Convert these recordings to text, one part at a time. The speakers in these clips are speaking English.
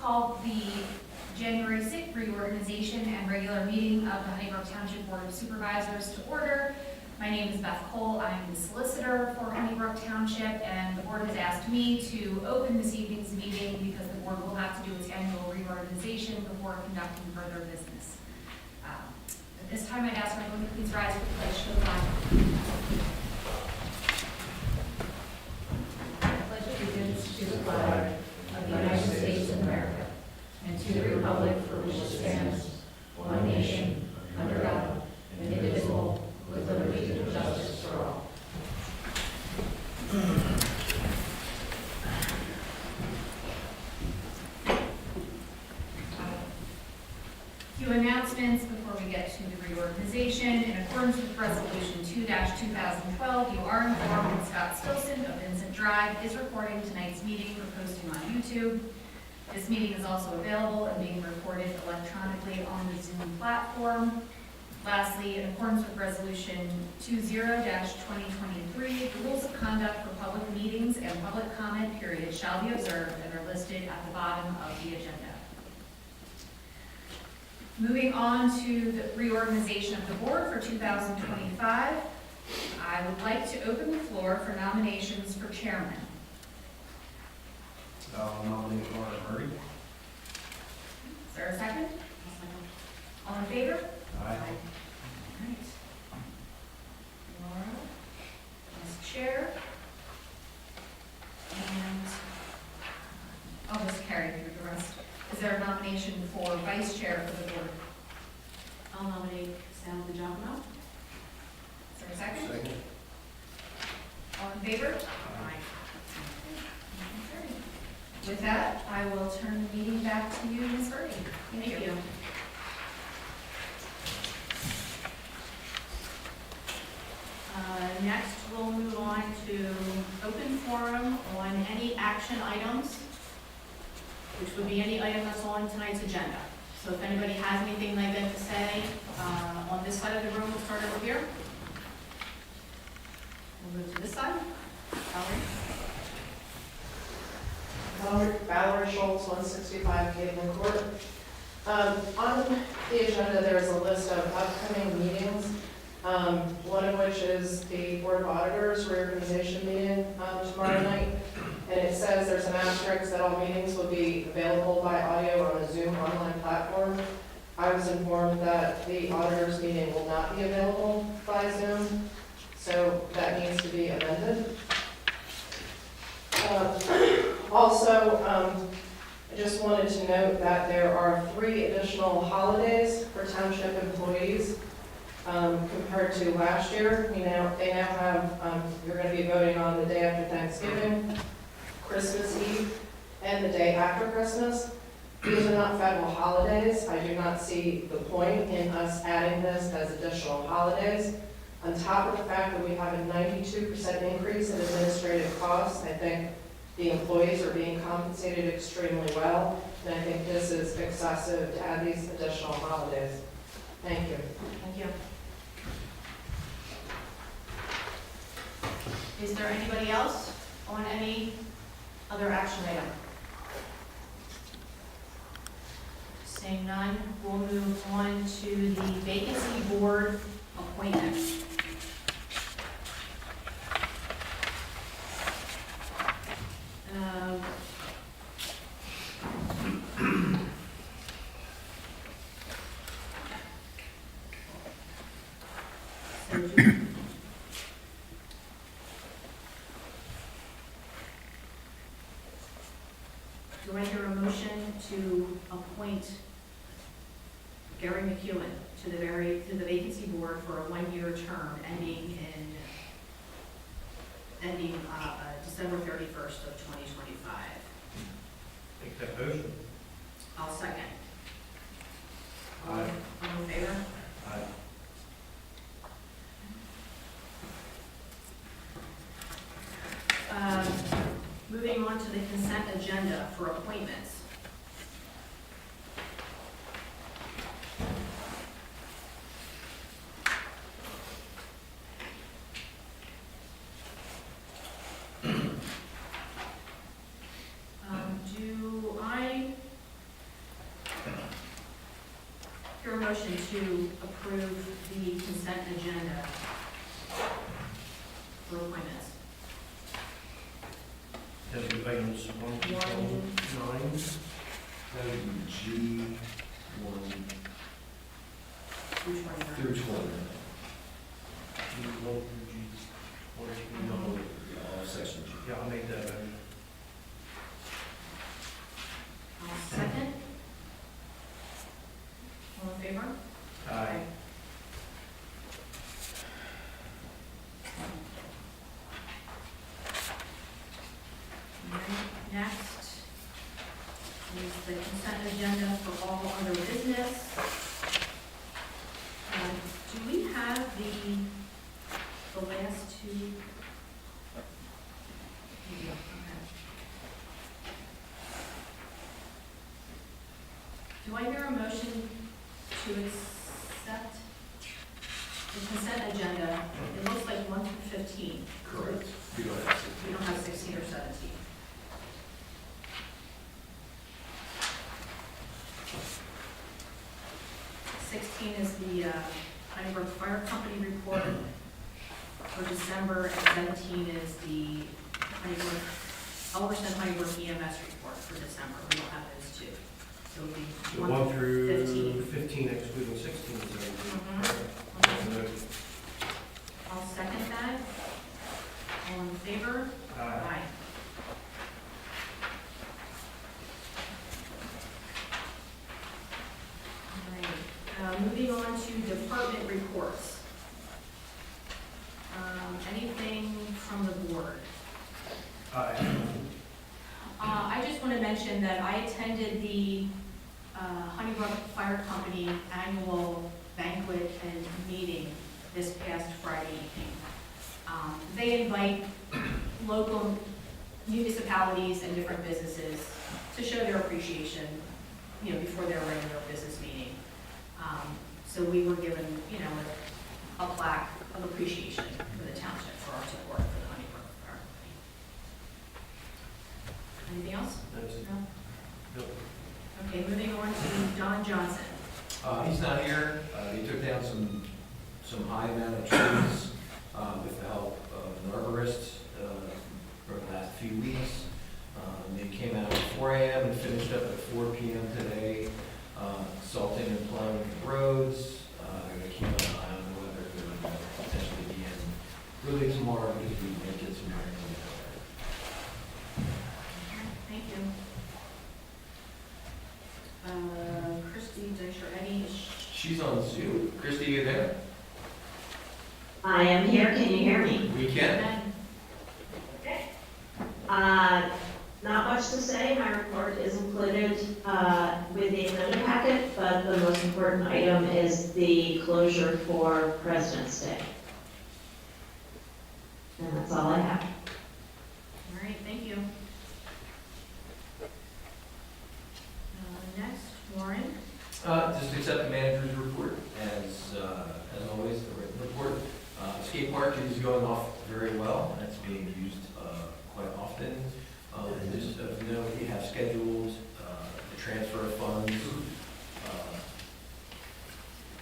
call the January 6th reorganization and regular meeting of the Honeybrook Township Board of Supervisors to order. My name is Beth Kohl. I'm the solicitor for Honeybrook Township, and the board has asked me to open this evening's meeting because the board will have to do its annual reorganization before conducting further business. At this time, I'd ask everyone to please rise for the pledge to the flag. I pledge allegiance to the flag of the United States of America and to the republic for which it stands, one nation, under God, indivisible, with liberty and justice for all. A few announcements before we get to the reorganization. In accordance with Resolution 2-2012, you are informed that Scott Stilson of Vincent Drive is recording tonight's meeting for posting on YouTube. This meeting is also available and being recorded electronically on the Zoom platform. Lastly, in accordance with Resolution 20-2023, the rules of conduct for public meetings and public comment periods shall be observed and are listed at the bottom of the agenda. Moving on to the reorganization of the board for 2025, I would like to open the floor for nominations for chairman. I'll nominate Laura Murray. Is there a second? All in favor? Aye. All right. Laura as chair. And I'll just carry through the rest. Is there a nomination for vice chair for the board? I'll nominate Sam DiGiacomo. Is there a second? Second. All in favor? Aye. Okay. With that, I will turn the meeting back to you, Ms. Birdie. Thank you. Next, we'll move on to open forum on any action items, which would be any item that's on tonight's agenda. So if anybody has anything they'd like to say on this side of the room, we'll start over here. We'll move to this side. Valerie? Valerie Shultz, 165 Caitlin Court. On the agenda, there's a list of upcoming meetings, one of which is the Board of Auditors reorganization meeting tomorrow night. And it says there's an asterisk that all meetings will be available by audio on the Zoom online platform. I was informed that the auditors meeting will not be available by Zoom, so that needs to be amended. Also, I just wanted to note that there are 3 additional holidays for township employees compared to last year. They now have, you're going to be voting on the day after Thanksgiving, Christmas Eve, and the day after Christmas. These are not federal holidays. I do not see the point in us adding this as additional holidays. On top of the fact that we have a 92% increase in administrative costs, I think the employees are being compensated extremely well, and I think this is excessive to add these additional holidays. Thank you. Thank you. Is there anybody else on any other action item? Seeing none, we'll move on to the vacancy board appointment. Do I hear a motion to appoint Gary McEwen to the vacancy board for a 1-year term ending December 31st of 2025? Make that motion. I'll second. Aye. All in favor? Aye. Moving on to the consent agenda for appointments. Do I motion to approve the consent agenda for appointments? That'd be items 1 through 9. That would be G1 Which one? through 20. G1 through G14. No. Yeah, all section G. Yeah, I'll make that motion. I'll second. All in favor? Aye. Next is the consent agenda for all other business. Do we have the last two? We do, okay. Do I hear a motion to accept the consent agenda? It looks like 1 through 15. Correct. You don't have to. We don't have 16 or 17. Is the Honeybrook Fire Company report for December, and 17 is the Elmerson Honeybrook EMS report for December. We don't have those two. So it'll be So 1 through 15 excluding 16 is Mhm. I'll second that. All in favor? Aye. Moving on to department reports. Anything from the board? Aye. I just want to mention that I attended the Honeybrook Fire Company annual banquet and meeting this past Friday evening. They invite local municipalities and different businesses to show their appreciation, before their regular business meeting. So we were given, a plaque of appreciation for the township for our support for the Honeybrook Fire Company. Anything else? That's it. No? Nope. Okay, moving on to Don Johnson. He's not here. He took down some high amount of trees with the help of an arborist for the last few weeks. They came out at 4 a.m. and finished up at 4 p.m. today, salting and plowing the roads. They're going to keep an eye on the weather. They're going to potentially be in really tomorrow because we might get some rain on Thank you. Kristy, did I show any? She's on Zoom. Kristy, you there? I am here. Can you hear me? We can. Not much to say. My report is included with the agenda packet, but the most important item is the closure for President's Day. And that's all I have. All right, thank you. Next, Warren. Just accept the manager's report as always, the written report. Skate park is going off very well. It's being used quite often. Just of note, we have scheduled the transfer of funds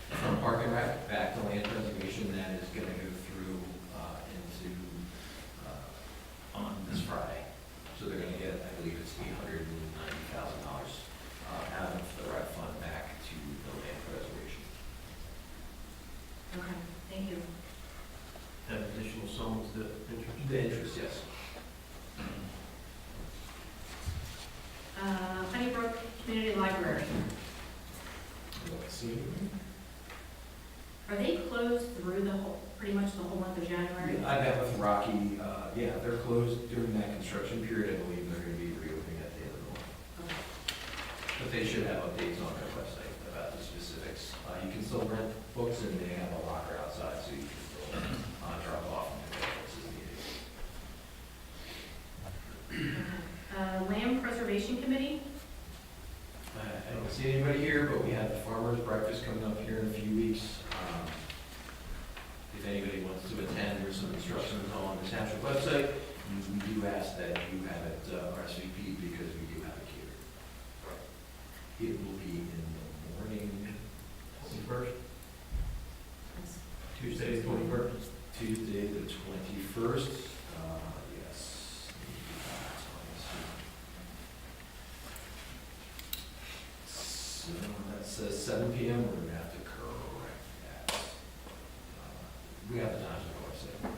from Park and Rec back to land preservation. That is going to go through into on this Friday. So they're going to get, I believe it's $890,000 out of the rec fund back to the land preservation. Okay, thank you. That additional sum is the interest. The interest, yes. Honeybrook Community Library. Let's see. Are they closed through pretty much the whole month of January? I met with Rocky. Yeah, they're closed during that construction period. I believe they're going to be reopening at the end of the month. Okay. But they should have updates on their website about the specifics. You can still rent books, and they have a locker outside, so you can still drop off and pick up books as needed. Land Preservation Committee? I don't see anybody here, but we have the farmer's breakfast coming up here in a few weeks. If anybody wants to attend, there's some instructions on the township website. We do ask that you have it RSVP because we do have a caterer. It will be in the morning, 21st? That's- Tuesday, the 21st? Tuesday, the 21st, yes. So that says 7 PM, we're gonna have to correct that. We have the times on the website.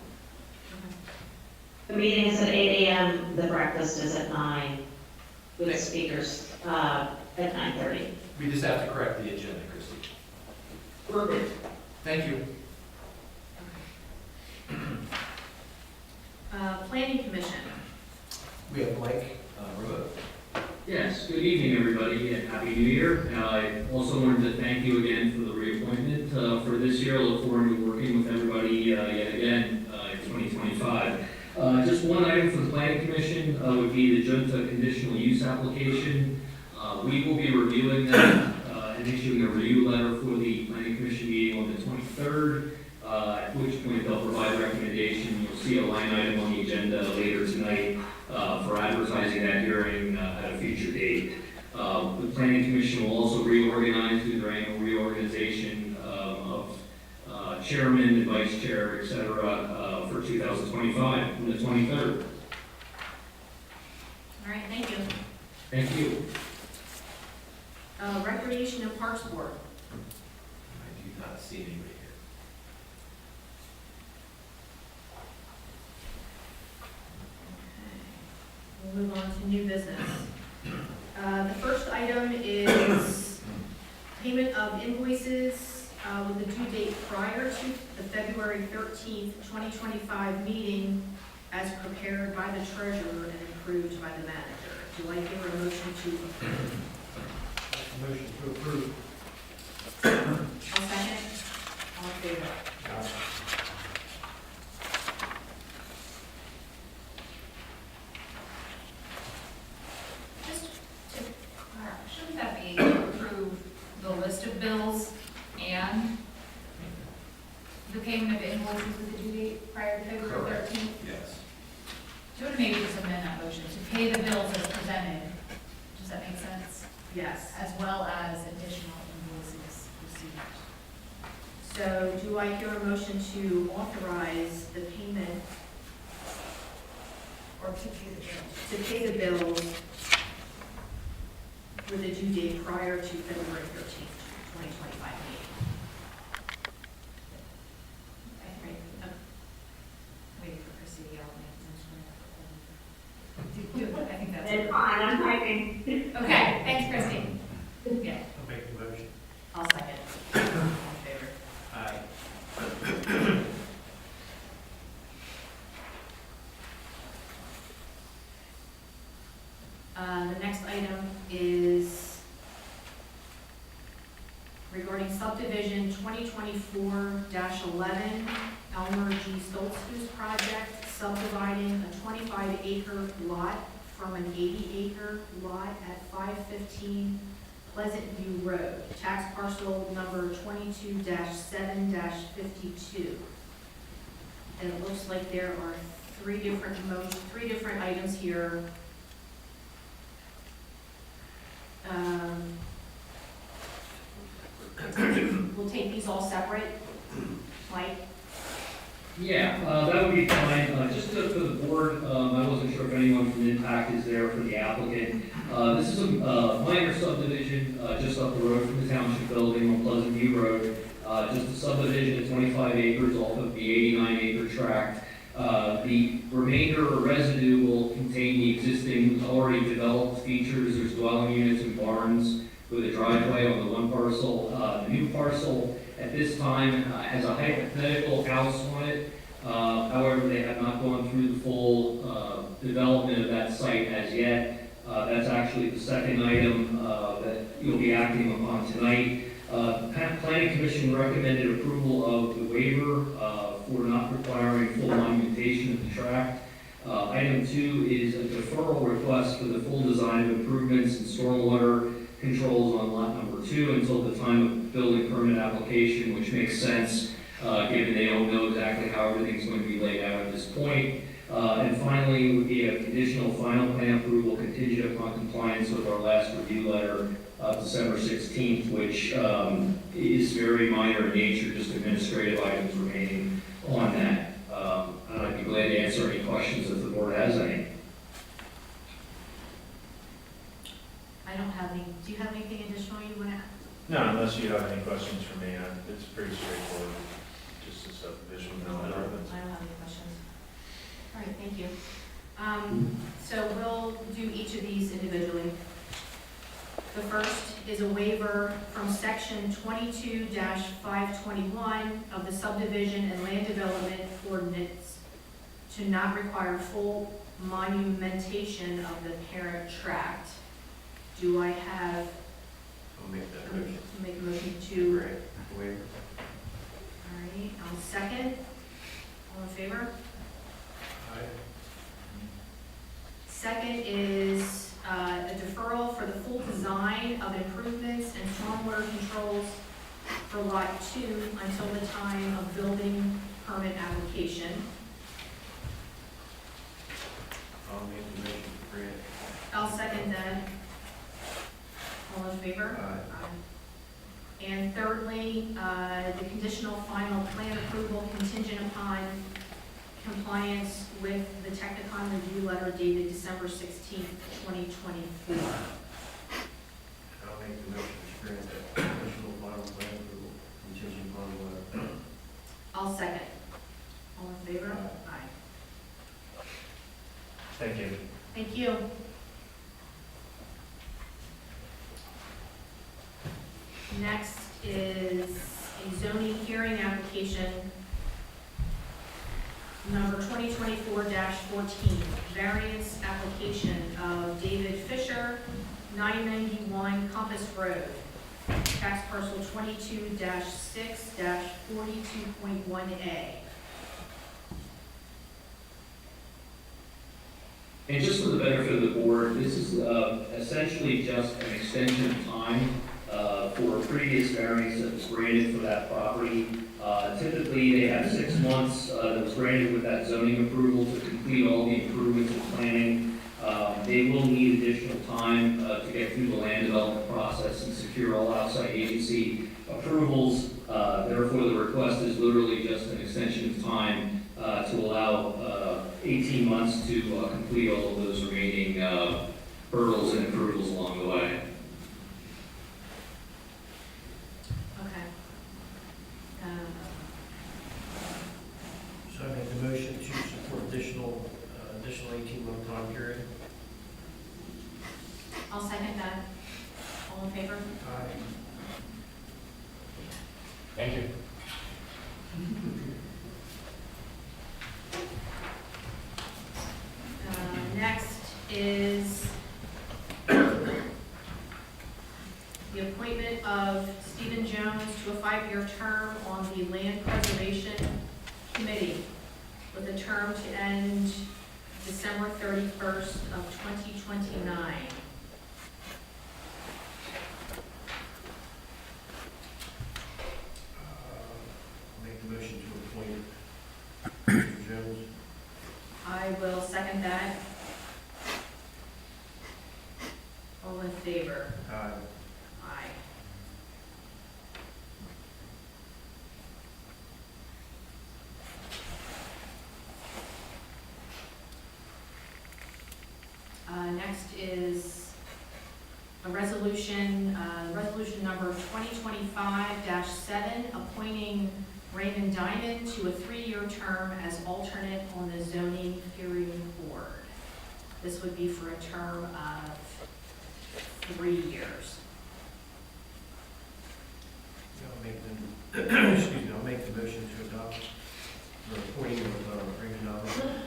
The meeting is at 8 AM, the breakfast is at 9, with Thanks. speakers at 9:30. We just have to correct the agenda, Kristy. Will do. Thank you. Planning Commission. We have Mike Remote. Yes, good evening, everybody, and Happy New Year. I also wanted to thank you again for the reappointment for this year. I look forward to working with everybody yet again in 2025. Just one item for the Planning Commission would be the Junta conditional use application. We will be reviewing that and issuing a review letter for the Planning Commission meeting on the 23rd, at which point they'll provide a recommendation. You'll see a line item on the agenda later tonight for advertising that hearing at a future date. The Planning Commission will also reorganize, do their annual reorganization of chairman and vice chair, et cetera, for 2025, on the 23rd. All right, thank you. Thank you. Recreation and Parks Board. I do not see anybody here. We'll move on to new business. The first item is payment of invoices with the due date prior to the February 13th, 2025 meeting as prepared by the treasurer and approved by the manager. Do I hear a motion to approve? Motion to approve. I'll second. All in favor? Just to clarify, shouldn't that be to approve the list of bills and the payment of invoices with the due date prior to February Correct. 13th? Yes. Do you want to maybe just amend that motion to pay the bills as presented? Does that make sense? Yes. As well as additional invoices received. So do I hear a motion to authorize the payment Or to pay the bills? to pay the bills with a due date prior to February 13th, 2025 meeting? Right. Waiting for Kristy to yell at me. I think that's it. fine, I'm typing. Okay, thanks, Kristy. Yeah, I'll make the motion. I'll second. All in favor? Aye. The next item is regarding subdivision 2024-11, Elmer G. Stolzfus project, subdividing a 25-acre lot from an 80-acre lot at 515 Pleasant View Road, tax parcel number 22-7-52. And it looks like there are three different items here. We'll take these all separate. Mike? Yeah, that would be fine. Just for the board, I wasn't sure if anyone from Impact is there for the applicant. This is a minor subdivision just up the road from the township building on Pleasant View Road. Just a subdivision of 25 acres off of the 89-acre tract. The remainder or residue will contain the existing already developed features. There's dwelling units and barns with a driveway on the one parcel. The new parcel at this time has a hypothetical house on it. However, they have not gone through the full development of that site as yet. That's actually the second item that you'll be acting upon tonight. Planning Commission recommended approval of the waiver for not requiring full monumentation of the tract. Item 2 is a deferral request for the full design of improvements and stormwater controls on lot number 2 until the time of building permit application, which makes sense given they don't know exactly how everything's going to be laid out at this point. And finally, would be a conditional final plan approval contingent upon compliance with our last review letter December 16th, which is very minor in nature, just administrative items remaining on that. And I'd be glad to answer any questions if the board has any. I don't have any, do you have anything additional you want to add? No, unless you have any questions for me, it's pretty straightforward, just a subdivision. I don't have any questions. All right, thank you. So we'll do each of these individually. The first is a waiver from section 22-521 of the subdivision and land development ordinance to not require full monumentation of the parent tract. Do I have, I'll make that motion. make a motion to, Grant waiver. all right, I'll second. All in favor? Aye. Second is a deferral for the full design of improvements and stormwater controls for Lot 2 until the time of building permit application. I'll make the motion to grant. I'll second that. All in favor? Aye. Aye. And thirdly, the conditional final plan approval contingent upon compliance with the Technicon review letter dated December 16th, 2024. I'll make the motion to grant that conditional final plan approval contingent upon the letter. I'll second. All in favor? Aye. Aye. Thank you. Thank you. Next is a zoning hearing application number 2024-14, variance application of David Fisher, 991 Compass Road, tax parcel 22-6-42.1A. And just for the benefit of the board, this is essentially just an extension of time for a previous variance that was granted for that property. Typically, they have 6 months that was granted with that zoning approval to complete all the improvements and planning. They will need additional time to get through the land development process and secure all outside agency approvals. Therefore, the request is literally just an extension of time to allow 18 months to complete all of those remaining hurdles and approvals along the way. Okay. So I make the motion to support additional 18-month time period. I'll second that. All in favor? Aye. Thank you. Next is the appointment of Stephen Jones to a 5-year term on the Land Preservation Committee with a term to end December 31st of 2029. I'll make the motion to appoint Mr. Jones. I will second that. All in favor? Aye. Aye. Next is a resolution number 2025-7, appointing Raymond Diamond to a 3-year term as alternate on the zoning hearing board. This would be for a term of 3 years. I'll make the motion to adopt the appointing of Raymond Diamond.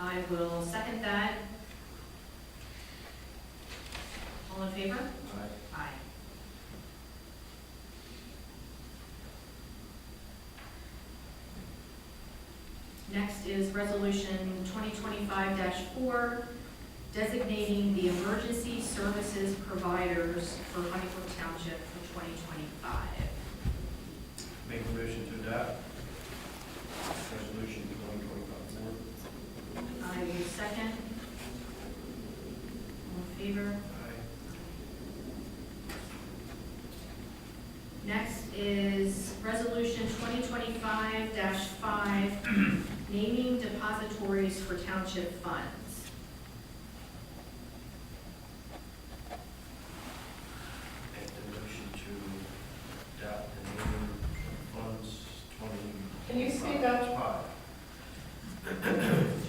I will second that. All in favor? Aye. Aye. Next is resolution 2025-4, designating the emergency services providers for Honeybrook Township for 2025. Make the motion to adopt resolution 2025-4. I will second. All in favor? Aye. 2025-5, naming depositories for township funds. Make the motion to adopt the naming funds 20. Can you speak up? Did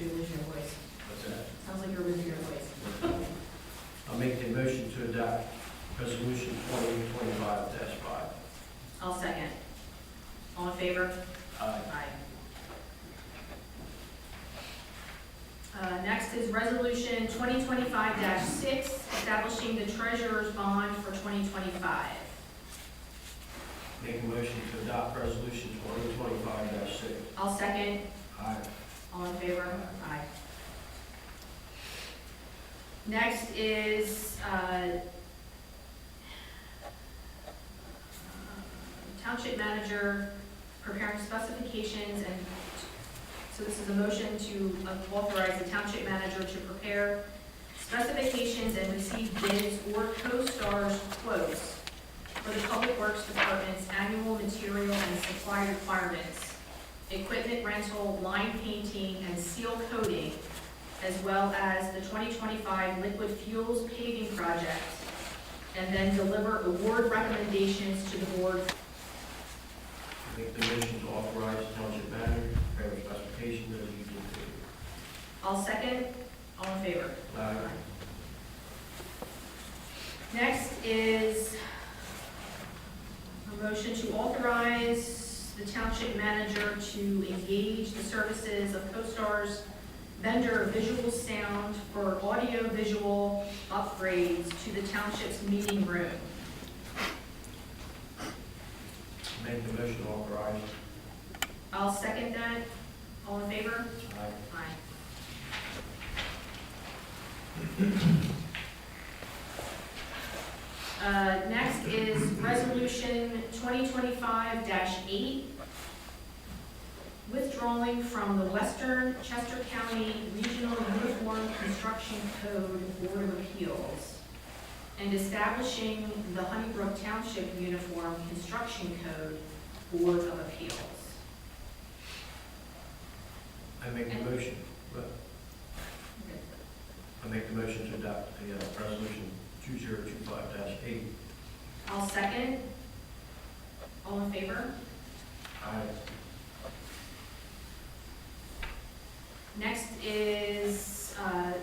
you lose your voice? What's that? Sounds like you're losing your voice. I'll make the motion to adopt resolution 2025-5. I'll second. All in favor? Aye. Next is resolution 2025-6, establishing the treasurer's bond for 2025. Make a motion to adopt resolution 2025-6. I'll second. Aye. All in favor? Aye. Next is township manager preparing specifications, and so this is a motion to authorize the township manager to prepare specifications and receive bids or co-stars quotes for the Public Works Department's annual material and supply requirements, equipment rental, line painting, and seal coating, as well as the 2025 liquid fuels paving project, and then deliver award recommendations to the board. Make the motion to authorize the township manager to prepare specifications as usual. I'll second. All in favor? Aye. Next is a motion to authorize the township manager to engage the services of CoStar's vendor Visual Sound for audio-visual upgrades to the township's meeting room. Make the motion to authorize. I'll second that. All in favor? Aye. Aye. Next is resolution 2025-8, withdrawing from the Western Chester County Regional Uniform Construction Code Board of Appeals and establishing the Honeybrook Township Uniform Construction Code Board of Appeals. I make the motion. I make the motion to adopt the resolution 2025-8. I'll second. All in favor? Aye. Next is an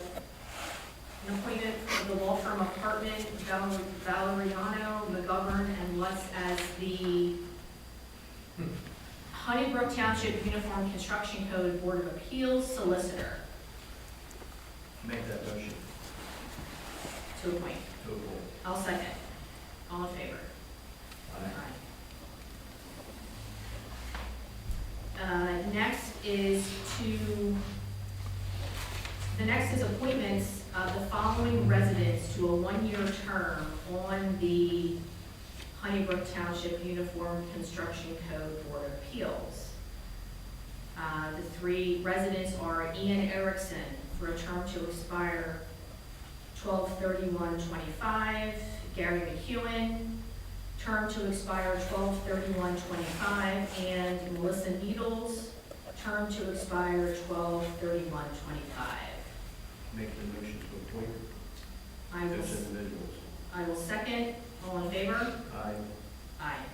appointment for the law firm of Hartman, Valeriano, McEwen, and Lutz as the Honeybrook Township Uniform Construction Code Board of Appeals solicitor Make that motion to appoint. to approve. I'll second. All in favor? Next is appointments of the following residents to a one-year term on the Honeybrook Township Uniform Construction Code Board of Appeals. The three residents are Ian Erricson for a term to expire 12/31/25, Gary McEwen, term to expire 12/31/25, and Melissa Needles, term to expire 12/31/25. Make the motion to appoint I those will, individuals. I will second. All in favor? Aye. Aye.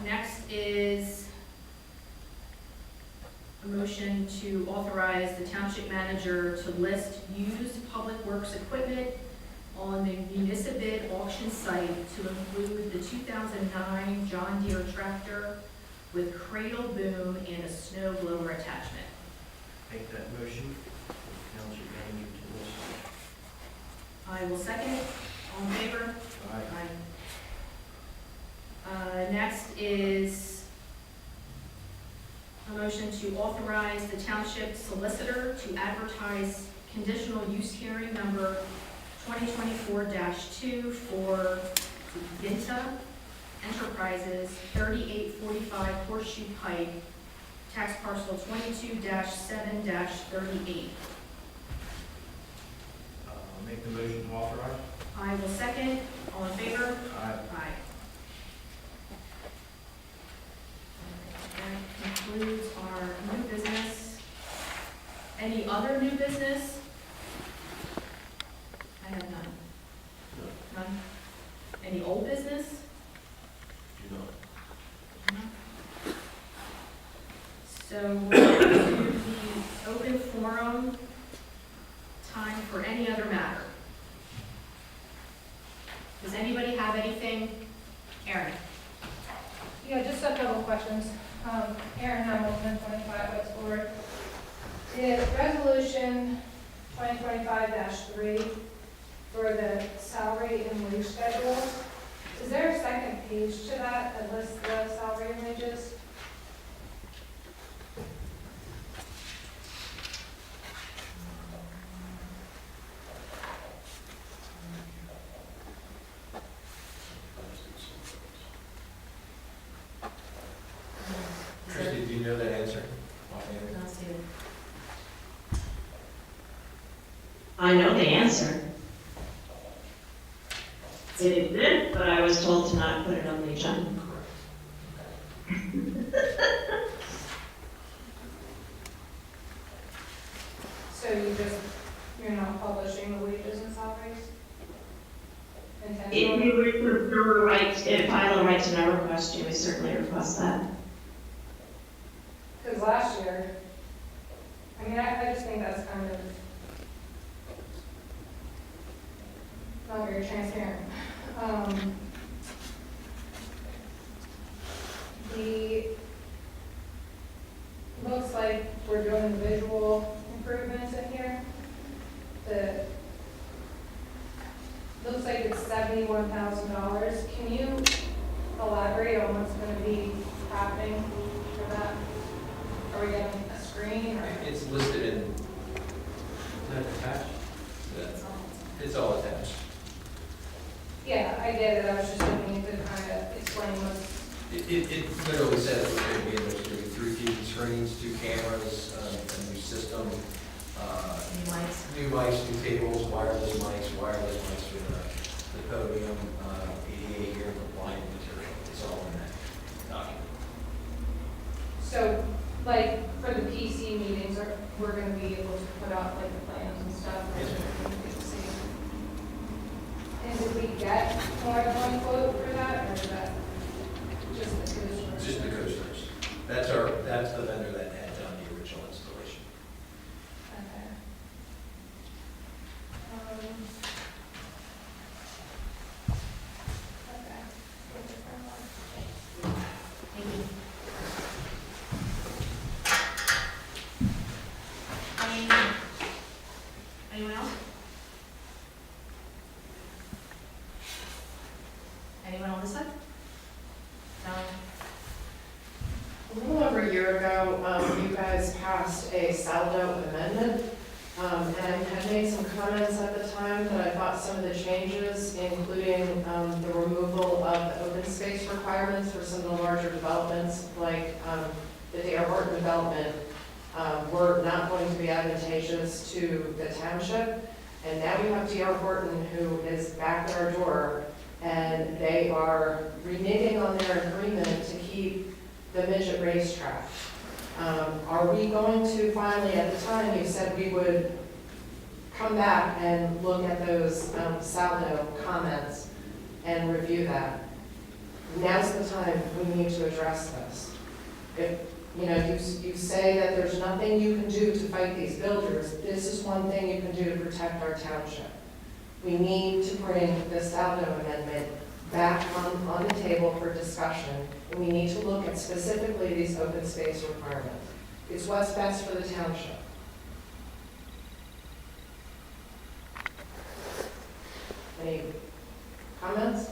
Next is a motion to authorize the township manager to list used public works equipment on the municipal bid auction site to include the 2009 John Deere tractor with cradle boom and a snow blower attachment. Make that motion for the township manager to list. I will second. All in favor? Aye. Next is a motion to authorize the township solicitor to advertise conditional use hearing number 2024-2 for Vinta Enterprises, 3845 Horseshoe Pike, tax parcel 22-7-38. Make the motion to authorize. I will second. All in favor? Aye. Aye. new business? I have none. None? Any old business? You know, So we're going to do the open forum time for any other matter. Does anybody have anything? Erin? Yeah, just a couple of questions. Erin Hamilton, 25 West Board. Is resolution 2025-3 for the salary and wage schedule, is there a second page to that lists the salary and wages? Kristy, do you know that answer? Offhand? No, Stephen. I know the answer. It exists, but I was told to not put it on the agenda. So you're not publishing the wages and salaries? If Intentionally? you would prefer a right, if file a right to know request, you would certainly request that. Because last year, I mean, I just think that's kind of not very transparent. Looks like we're doing visual improvements in here. Looks like it's $71,000. Can you elaborate on what's going to be happening for that? Are we getting a screen or? It's listed in, is that attached? It's all attached. Yeah, I get it. I was just looking to kind of explain what's. It literally says we're going to be able to do 3 TV screens, 2 cameras, a new system, new mics, new tables, wireless mics for the podium, ADA here, compliant material. It's all in that document. So, like, for the PC meetings, we're going to be able to put out like the plans and stuff. Yes, And did we get more than one quote for that, or is that just the coasters? Just the coasters. That's the vendor that had done the original installation. Okay. Okay. Thank you. Anyone else? Anyone on this side? No? A little over a year ago, you guys passed a saldo amendment, and I had made some comments at the time that I thought some of the changes, including the removal of the open space requirements for some of the larger developments, like the D.R. Horton development, were not going to be advantageous to the township. And now we have D.R. Horton, who is back at our door, and they are reneging on their agreement to keep the midget racetrack. Are we going to finally, at the time, you said we would come back and look at those saldo comments and review that. Now's the time we need to address this. If, you know, you say that there's nothing you can do to fight these builders, this is one thing you can do to protect our township. We need to bring the saldo amendment back on the table for discussion, and we need to look at specifically these open space requirements. It's what's best for the township. Any comments?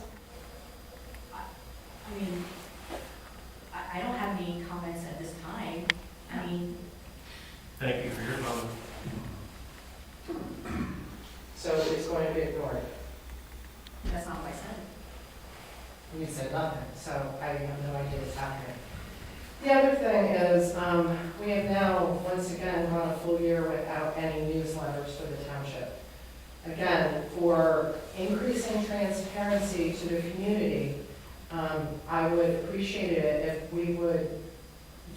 I mean, I don't have any comments at this time. I mean, thank you for your comment. So it's going to be ignored. that's not what I said. You said nothing, so I have no idea what's happening. The other thing is, we have now, once again, gone a full year without any newsletters for the township. Again, for increasing transparency to the community, I would appreciate it if we would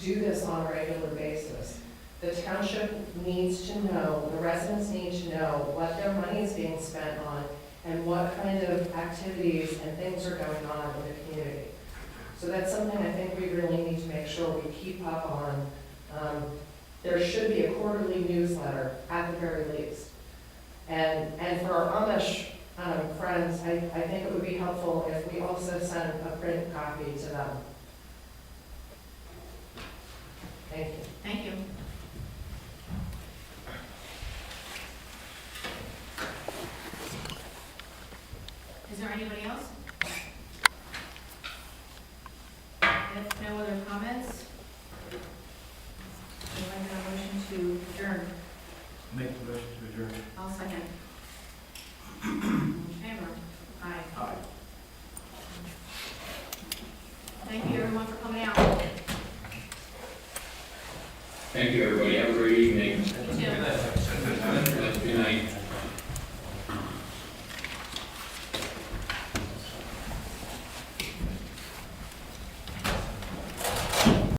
do this on a regular basis. The township needs to know, the residents need to know what their money is being spent on and what kind of activities and things are going on in the community. So that's something I think we really need to make sure we keep up on. There should be a quarterly newsletter at the very least. And for our Amish friends, I think it would be helpful if we also send a print copy to them. Thank you. Thank you.